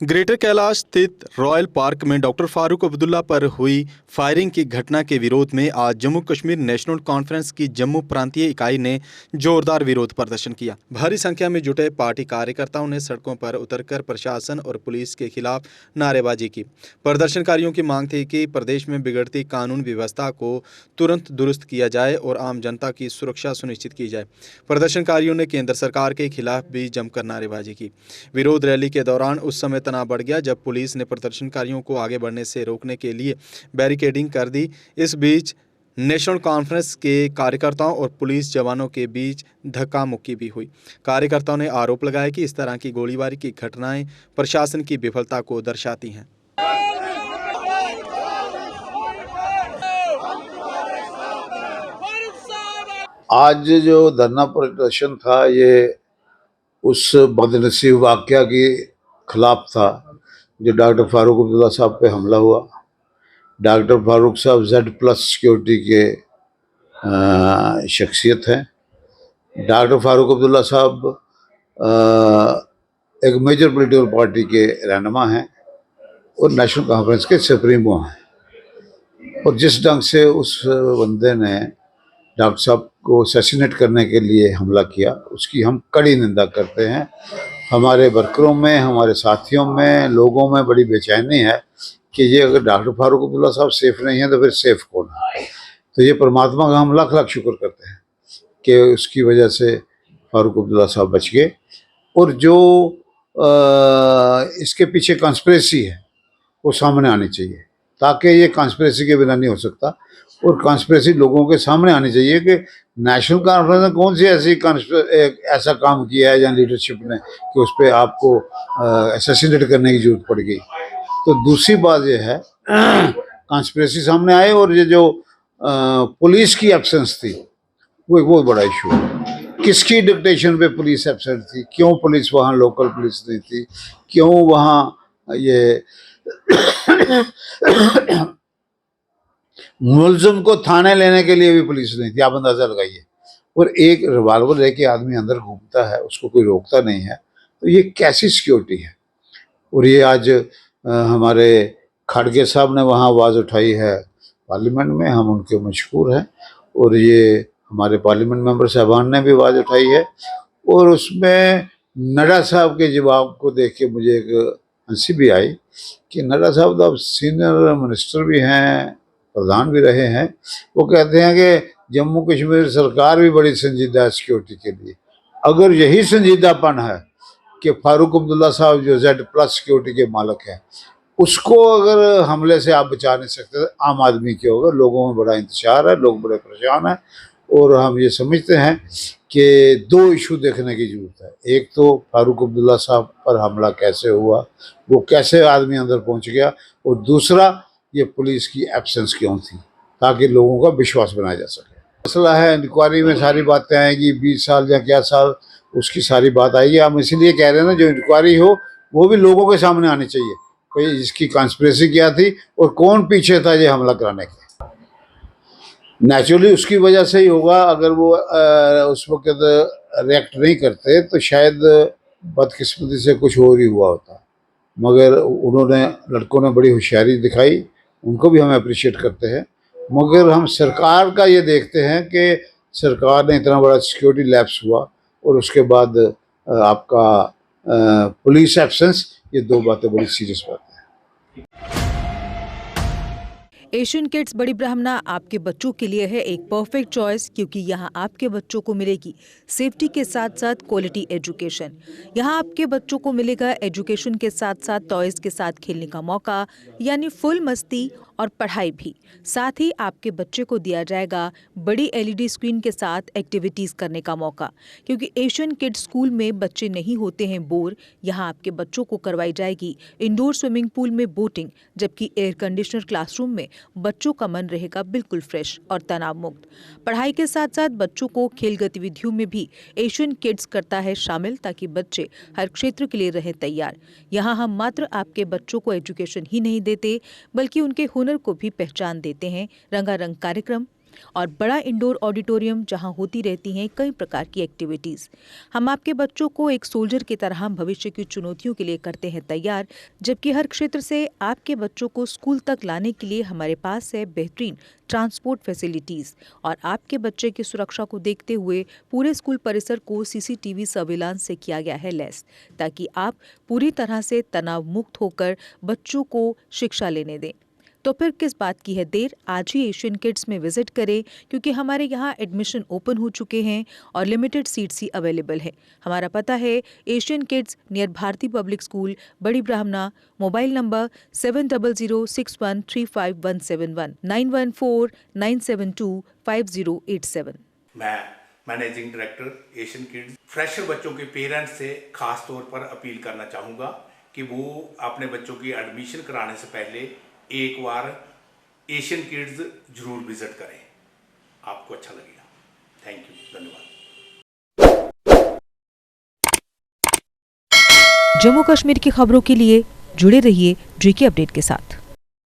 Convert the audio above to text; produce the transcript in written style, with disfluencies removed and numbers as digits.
Greater Kailash स्थित royal park में doctor Farooq Abdullah पर हुई फायरिंग की घटना के विरोध में आज जम्मू कश्मीर नेशनल कॉन्फ्रेंस की जम्मू प्रांतीय इकाई ने जोरदार विरोध प्रदर्शन किया। भारी संख्या में जुटे पार्टी कार्यकर्ताओं ने सड़कों पर उतरकर प्रशासन और पुलिस के खिलाफ नारेबाजी की। प्रदर्शनकारियों की मांग थी कि प्रदेश में बिगड़ती कानून व्यवस्था को तुरंत दुरुस्त किया जाए और आम जनता की सुरक्षा सुनिश्चित की जाए। प्रदर्शनकारियों ने केंद्र सरकार के खिलाफ भी जमकर नारेबाजी की। विरोध रैली के दौरान उस समय तनाव बढ़ गया जब पुलिस ने प्रदर्शनकारियों को आगे बढ़ने से रोकने के लिए बैरिकेडिंग कर दी। इस बीच नेशनल कॉन्फ्रेंस के कार्यकर्ताओं और पुलिस जवानों के बीच धक्का मुक्की भी हुई। कार्यकर्ताओं ने आरोप लगाया कि इस तरह की गोलीबारी की घटनाएं प्रशासन की विफलता को दर्शाती हैं। आज जो धरना प्रदर्शन था ये उस बदनसीब वाक़या के खिलाफ था जो डॉक्टर फारूक अब्दुल्ला साहब पे हमला हुआ। डॉक्टर फारूक साहब Z+ सिक्योरिटी के शख्सियत हैं। डॉक्टर फारूक अब्दुल्ला साहब एक मेजर पॉलिटिकल पार्टी के रहनुमा हैं और नेशनल कॉन्फ्रेंस के सुप्रीमो हैं। और जिस ढंग से उस बंदे ने डॉक्टर साहब को असैसिनेट करने के लिए हमला किया उसकी हम कड़ी निंदा करते हैं। हमारे वर्करों में, हमारे साथियों में, लोगों में बड़ी बेचैनी है कि ये अगर डॉक्टर फारूक अब्दुल्ला साहब सेफ नहीं है तो फिर सेफ कौन है। तो ये परमात्मा का हम लाख लाख शुक्र करते हैं कि उसकी वजह से फारूक अब्दुल्ला साहब बच गए। और जो इसके पीछे कॉन्स्पिरेसी है वो सामने आनी चाहिए ताकि ये कॉन्स्पिरेसी के बिना नहीं हो सकता। और कॉन्स्पिरेसी लोगों के सामने आनी चाहिए कि नेशनल कॉन्फ्रेंस ने कौन सी ऐसा काम किया है या लीडरशिप ने कि उस पर आपको असैसिनेट करने की जरूरत पड़ गई। तो दूसरी बात ये है कॉन्स्पिरेसी सामने आए और ये जो पुलिस की एब्सेंस थी वो एक बहुत बड़ा इशू है। किसकी डिक्टेशन पे पुलिस एब्सेंट थी, क्यों पुलिस वहाँ लोकल पुलिस नहीं थी, क्यों वहाँ ये मुलजिम को थाने लेने के लिए भी पुलिस नहीं थी, आप अंदाजा लगाइए। और एक रिवाल्वर लेके आदमी अंदर घूमता है, उसको कोई रोकता नहीं है, तो ये कैसी सिक्योरिटी है। और ये आज हमारे खड़गे साहब ने वहाँ आवाज़ उठाई है पार्लियामेंट में, हम उनके मशहूर हैं। और ये हमारे पार्लियामेंट मेंबर साहबान ने भी आवाज़ उठाई है। और उसमें नड्डा साहब के जवाब को देख के मुझे एक हंसी भी आई कि नड्डा साहब तो अब सीनियर मिनिस्टर भी हैं, प्रधान भी रहे हैं। वो कहते हैं कि जम्मू कश्मीर सरकार भी बड़ी संजीदा है सिक्योरिटी के लिए। अगर यही संजीदापन है कि फारूक अब्दुल्ला साहब जो Z+ सिक्योरिटी के मालिक हैं उसको अगर हमले से आप बचा नहीं सकते, आम आदमी के होगा। लोगों में बड़ा इंतशार है, लोग बड़े परेशान हैं। और हम ये समझते हैं कि दो इशू देखने की ज़रूरत है। एक तो फारूक अब्दुल्ला साहब पर हमला कैसे हुआ, वो कैसे आदमी अंदर पहुंच गया, और दूसरा ये पुलिस की एब्सेंस क्यों थी, ताकि लोगों का विश्वास बनाया जा सके। मसला है इंक्वायरी में सारी बातें आएंगी, 20 साल या क्या साल उसकी सारी बात आएगी। हम इसीलिए कह रहे हैं ना, जो इंक्वायरी हो वो भी लोगों के सामने आनी चाहिए, कोई इसकी कॉन्स्पिरेसी क्या थी और कौन पीछे था ये हमला कराने के। नेचुरली उसकी वजह से ही होगा। अगर वो उस वक्त रिएक्ट नहीं करते तो शायद बदकिस्मती से कुछ और ही हुआ होता। मगर उन्होंने, लड़कों ने बड़ी होशियारी दिखाई, उनको भी हम अप्रिशिएट करते हैं। मगर हम सरकार का ये देखते हैं कि सरकार ने इतना बड़ा सिक्योरिटी लैप्स हुआ और उसके बाद आपका पुलिस एब्सेंस, ये दो बातें बड़ी सीरियस बात है। एशियन किड्स बड़ी ब्राह्मणा आपके बच्चों के लिए है एक परफेक्ट चॉइस, क्योंकि यहाँ आपके बच्चों को मिलेगी सेफ्टी के साथ साथ क्वालिटी एजुकेशन। यहाँ आपके बच्चों को मिलेगा एजुकेशन के साथ साथ टॉयज के साथ खेलने का मौका, यानी फुल मस्ती और पढ़ाई भी। साथ ही आपके बच्चे को दिया जाएगा बड़ी LED स्क्रीन के साथ एक्टिविटीज़ करने का मौका, क्योंकि एशियन किड्स स्कूल में बच्चे नहीं होते हैं बोर। यहाँ आपके बच्चों को करवाई जाएगी इंडोर स्विमिंग पूल में बोटिंग, जबकि एयर कंडीशनर क्लासरूम में बच्चों का मन रहेगा बिल्कुल फ्रेश और तनाव मुक्त। पढ़ाई के साथ साथ बच्चों को खेल गतिविधियों में भी एशियन किड्स करता है शामिल, ताकि बच्चे हर क्षेत्र के लिए रहें तैयार। यहाँ हम मात्र आपके बच्चों को एजुकेशन ही नहीं देते, बल्कि उनके हुनर को भी पहचान देते हैं। रंगारंग कार्यक्रम और बड़ा इंडोर ऑडिटोरियम जहां होती रहती हैं कई प्रकार की एक्टिविटीज़। हम आपके बच्चों को एक सोल्जर की तरह भविष्य की चुनौतियों के लिए करते हैं तैयार, जबकि हर क्षेत्र से आपके बच्चों को स्कूल तक लाने के लिए हमारे पास है बेहतरीन ट्रांसपोर्ट फैसिलिटीज़। और आपके बच्चे की सुरक्षा को देखते हुए पूरे स्कूल परिसर को CCTV सर्विलांस से किया गया है लैस, ताकि आप पूरी तरह से तनाव मुक्त होकर बच्चों को शिक्षा लेने दें। तो फिर किस बात की है देर, आज ही एशियन किड्स में विजिट करें, क्योंकि हमारे यहाँ एडमिशन ओपन हो चुके हैं और लिमिटेड सीट्स ही अवेलेबल है। हमारा पता है Asian kids near Bharti public school, Bari Brahmana. Mobile number 7006135171 9149725087। मैं managing director Asian kids fresher बच्चों के पेरेंट्स से खास तौर पर अपील करना चाहूँगा कि वो अपने बच्चों की एडमिशन कराने से पहले एक बार एशियन किड्स जरूर विजिट करें, आपको अच्छा लगेगा। थैंक यू, धन्यवाद। जम्मू कश्मीर की खबरों के लिए जुड़े रहिए GK अपडेट के साथ।